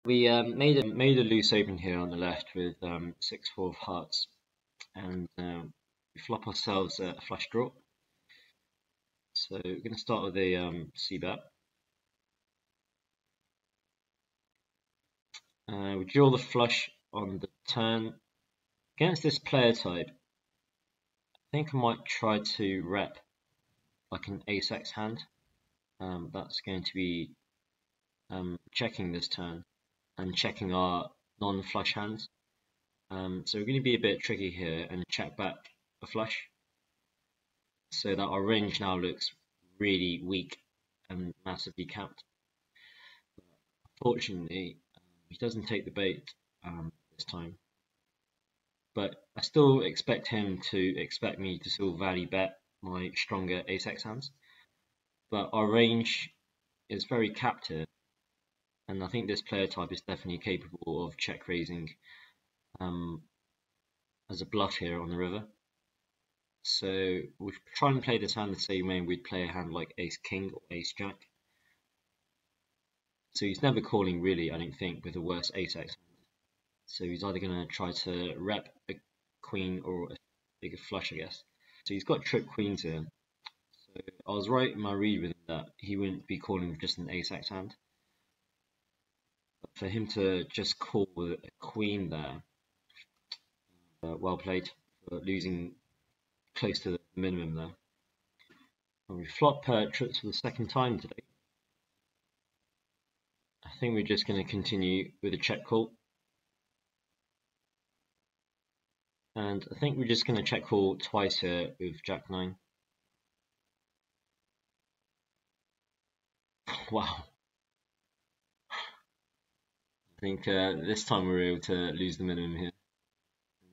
We made a loose open here on the left with 6-4 of hearts, and we flop ourselves a flush draw. So we're going to start with a c-bet. We draw the flush on the turn. Against this player type, I think I might try to rep like an ace-x hand. That's going to be checking this turn and checking our non-flush hands. So we're going to be a bit tricky here and check back a flush, so that our range now looks really weak and massively capped. Unfortunately, he doesn't take the bait this time, but I still expect him to expect me to still value bet my stronger ace-x hands. But our range is very capped here, and I think this player type is definitely capable of check raising as a bluff here on the river. So we'll try and play this hand the same way we'd play a hand like ace-king or ace-jack. So he's never calling really, I don't think, with a worse ace-x hand. So he's either going to try to rep a queen or a bigger flush, I guess. So he's got trip queens here. So I was right in my read with him that he wouldn't be calling with just an ace-x hand. But for him to just call with a queen there, well played for losing close to the minimum there. And we flop trips for the second time today. I think we're just going to continue with a check call. And I think we're just going to check call twice here with Jack 9. Wow. I think this time we're able to lose the minimum here.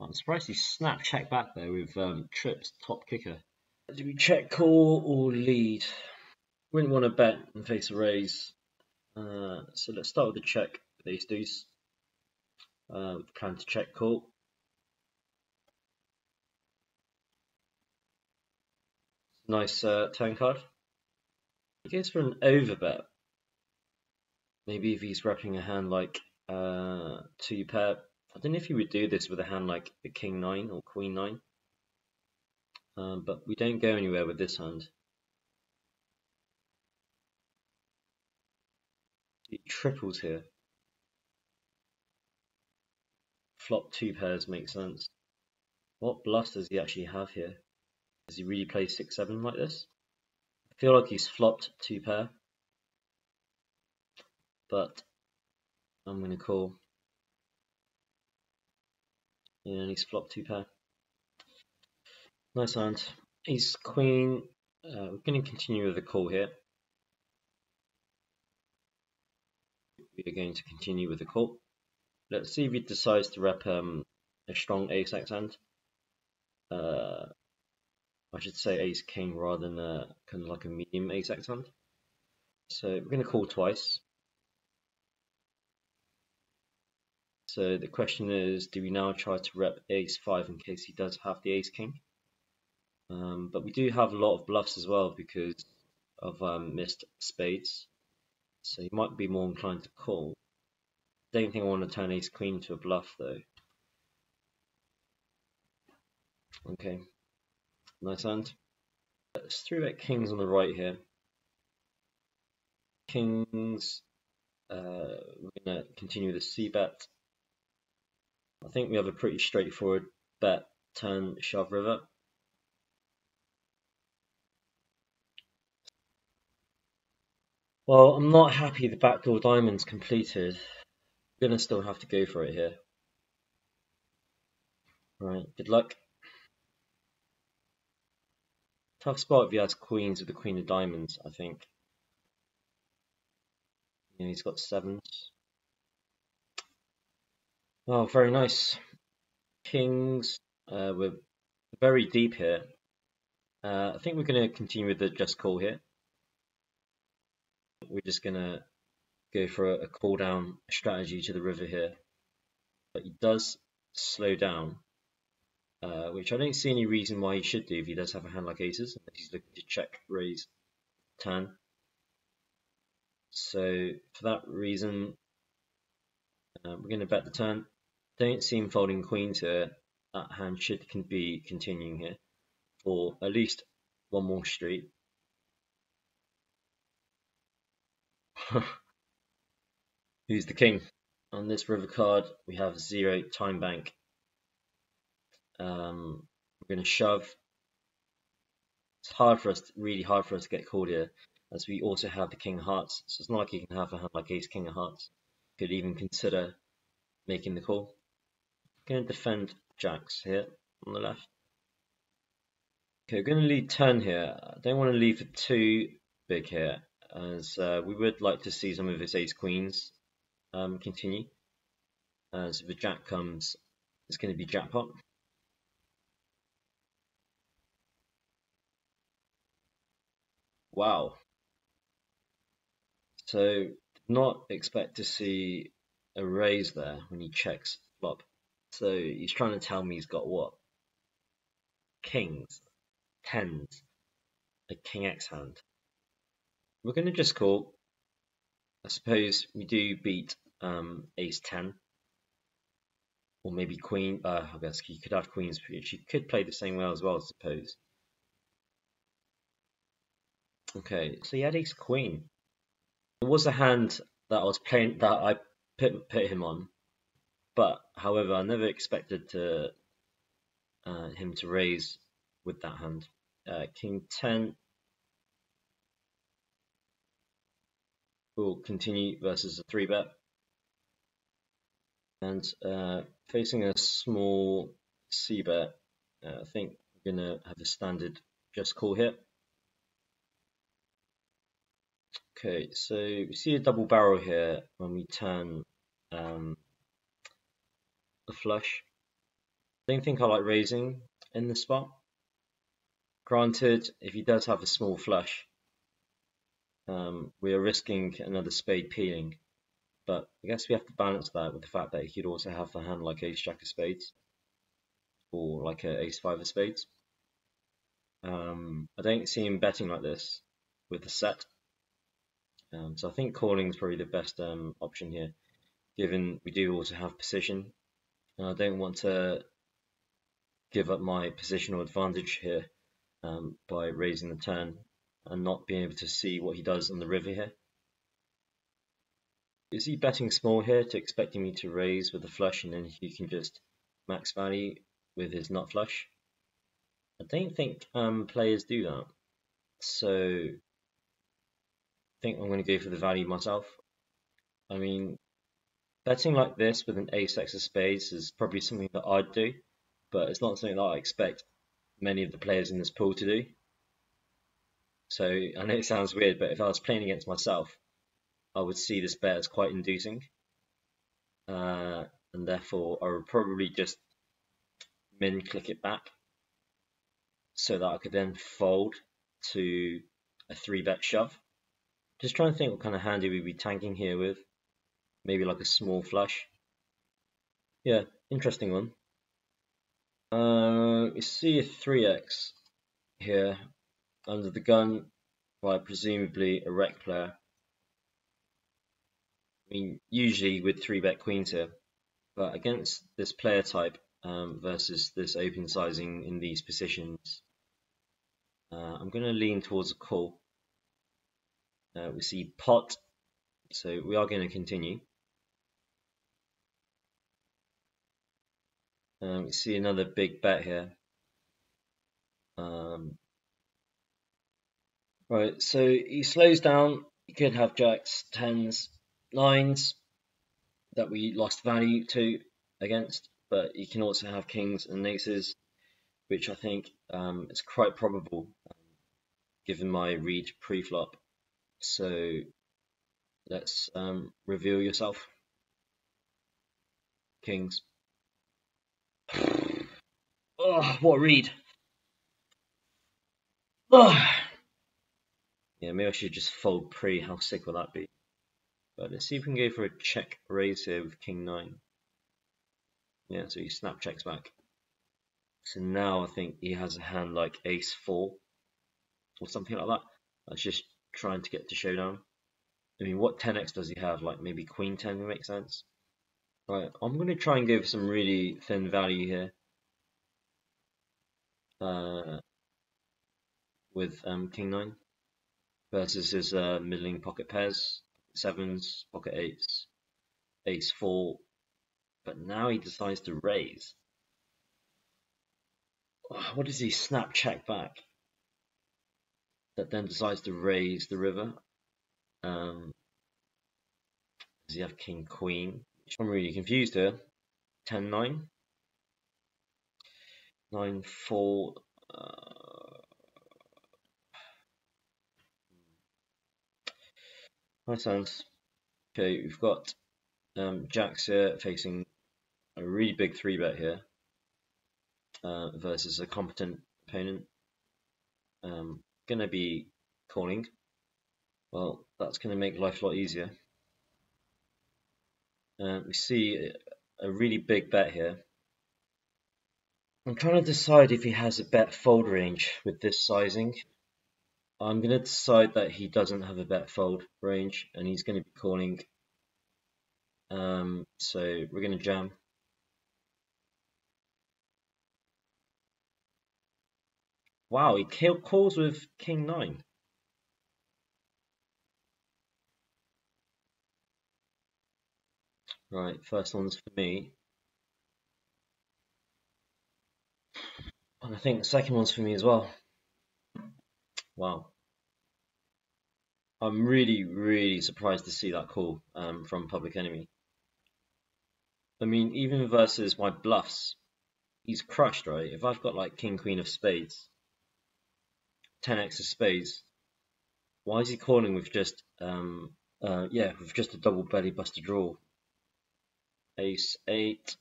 I'm surprised he snapped check back there with trips top kicker. Do we check call or lead? Wouldn't want to bet and face a raise. So let's start with the check with ace deuce. Plan to check call. Nice turn card. He goes for an overbet. Maybe if he's repping a hand like 2 pair. I don't know if he would do this with a hand like a king 9 or queen 9. But we don't go anywhere with this hand. He triples here. Flop 2 pairs makes sense. What bluffs does he actually have here? Does he really play 6-7 like this? I feel like he's flopped 2 pair, but I'm going to call. Yeah, and he's flopped 2 pair. Nice hand. Ace queen. We're going to continue with the call here. We are going to continue with the call. Let's see if he decides to rep a strong ace-x hand. I should say ace king rather than kind of like a medium ace-x hand. So we're going to call twice. So the question is, do we now try to rep ace 5 in case he does have the ace king? But we do have a lot of bluffs as well because of missed spades. So he might be more inclined to call. Don't think I want to turn ace queen to a bluff though. Okay, nice hand. Let's 3-bet kings on the right here. Kings, we're going to continue with a c-bet. I think we have a pretty straightforward bet, turn, shove, river. Well, I'm not happy the backdoor diamond's completed. I'm going to still have to go for it here. Right, good luck. Tough spot if he has queens with the queen of diamonds, I think. Yeah, he's got 7s. Oh, very nice. Kings, we're very deep here. I think we're going to continue with the just call here. We're just going to go for a call down strategy to the river here. But he does slow down, which I don't see any reason why he should do if he does have a hand like aces. He's looking to check, raise, turn. So for that reason, We're going to bet the turn. Don't see him folding queens here. That hand should be continuing here for at least one more street. Who's the king? On this river card, we have 0 time bank. We're going to shove. It's hard for us, really hard for us to get called here, as we also have the king of hearts. So it's not like you can have a hand like ace king of hearts. Could even consider making the call. Going to defend jacks here on the left. Okay, we're going to lead turn here. I don't want to leave for too big here, as we would like to see some of his ace queens continue. As if the jack comes, it's going to be jackpot. Wow. So not expect to see a raise there when he checks flop. So he's trying to tell me he's got what? Kings, tens, a king X hand. We're going to just call. I suppose we do beat ace 10. Or maybe queen. I guess he could have queens. She could play the same way as well, I suppose. Okay, so he had ace queen. It was a hand that I was playing that I put him on, but however, I never expected him to raise with that hand. King 10 will continue versus a 3-bet, and facing a small c-bet. I think we're gonna have a standard just call here. Okay, so we see a double barrel here when we turn the flush. I don't think I like raising in this spot. Granted, if he does have a small flush, we are risking another spade peeling, but I guess we have to balance that with the fact that he could also have a hand like ace jack of spades or like a ace 5 of spades. I don't see him betting like this with the set. So I think calling is probably the best option here, given we do also have position. And I don't want to give up my positional advantage here by raising the turn and not being able to see what he does on the river here. Is he betting small here to expecting me to raise with a flush and then he can just max value with his nut flush? I don't think players do that. So I think I'm going to go for the value myself. I mean, betting like this with an ace x of spades is probably something that I'd do, but it's not something that I expect many of the players in this pool to do. So I know it sounds weird, but if I was playing against myself, I would see this bet as quite inducing, and therefore I would probably just min click it back so that I could then fold to a 3-bet shove. Just trying to think what kind of hand he would be tanking here with. Maybe like a small flush. Yeah, interesting one. You see a 3x here under the gun by presumably a rec player. I mean, usually with 3-bet queens here, but against this player type versus this open sizing in these positions, I'm going to lean towards a call. We see pot, so we are going to continue. We see another big bet here. Right, so he slows down. He could have jacks, tens, nines that we lost value to against, but he can also have kings and aces, which I think is quite probable given my read pre-flop. So let's reveal yourself. Kings. Oh, what a read. Oh. Yeah, maybe I should just fold pre. How sick will that be? But let's see if we can go for a check raise here with king 9. Yeah, so he snap checks back. So now I think he has a hand like ace 4 or something like that. That's just trying to get to showdown. I mean, what 10x does he have? Like maybe queen 10 would make sense. Right, I'm going to try and give some really thin value here with King 9 versus his middling pocket pairs, 7s, pocket 8s, ace 4, but now he decides to raise. What does he snap check back? That then decides to raise the river. Does he have king queen? I'm really confused here. 10-9, 9-4. Nice hands. Okay, we've got jacks here facing a really big 3-bet here versus a competent opponent. Gonna be calling. Well, that's gonna make life a lot easier. We see a really big bet here. I'm trying to decide if he has a bet fold range with this sizing. I'm going to decide that he doesn't have a bet fold range and he's going to be calling. So we're going to jam. Wow, he calls with king 9. Right, first one's for me. And I think the second one's for me as well. Wow. I'm really surprised to see that call from Public Enemy. I mean, even versus my bluffs, he's crushed, right? If I've got like king queen of spades, 10x of spades, why is he calling with just with just a double belly buster draw? Ace 8.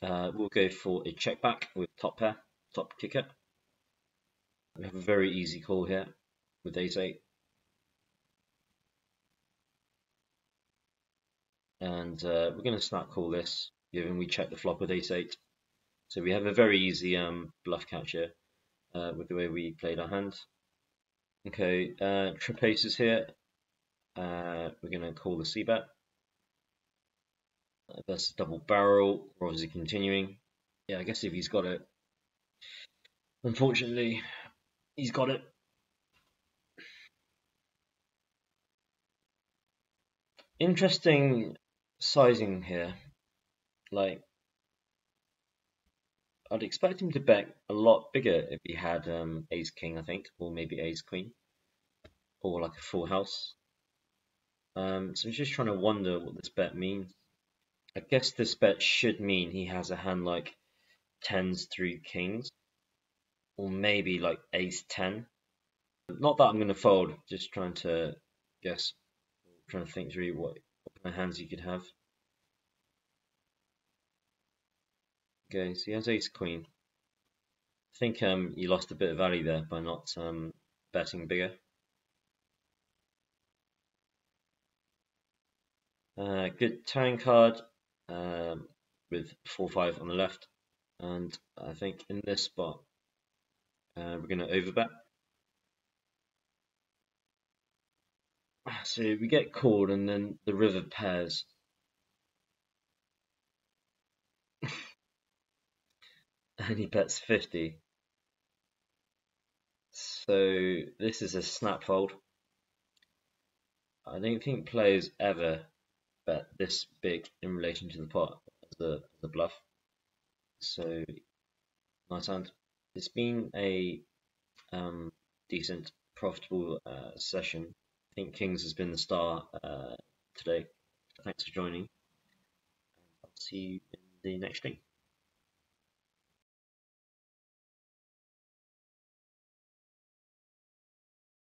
We'll go for a check back with top pair, top kicker. We have a very easy call here with ace 8. And we're going to snap call this, given we check the flop with ace 8. So we have a very easy bluff catch here with the way we played our hand. Okay, trip aces here. We're going to call the c-bet. That's a double barrel. We're obviously continuing. Yeah, I guess if he's got it. Unfortunately, he's got it. Interesting sizing here. Like, I'd expect him to bet a lot bigger if he had ace king, I think, or maybe ace queen, or like a full house. So I'm just trying to wonder what this bet means. I guess this bet should mean he has a hand like 10s through kings, or maybe like ace 10. Not that I'm going to fold, just trying to guess, trying to think through what kind of hands he could have. Okay, so he has ace queen. I think you lost a bit of value there by not betting bigger. Good turn card with 4-5 on the left, and I think in this spot we're going to overbet. So we get called, and then the river pairs. And he bets 50. So this is a snap fold. I don't think players ever bet this big in relation to the pot as a bluff. So nice hand. It's been a decent, profitable session. I think Kings has been the star today. Thanks for joining. I'll see you in the next stream.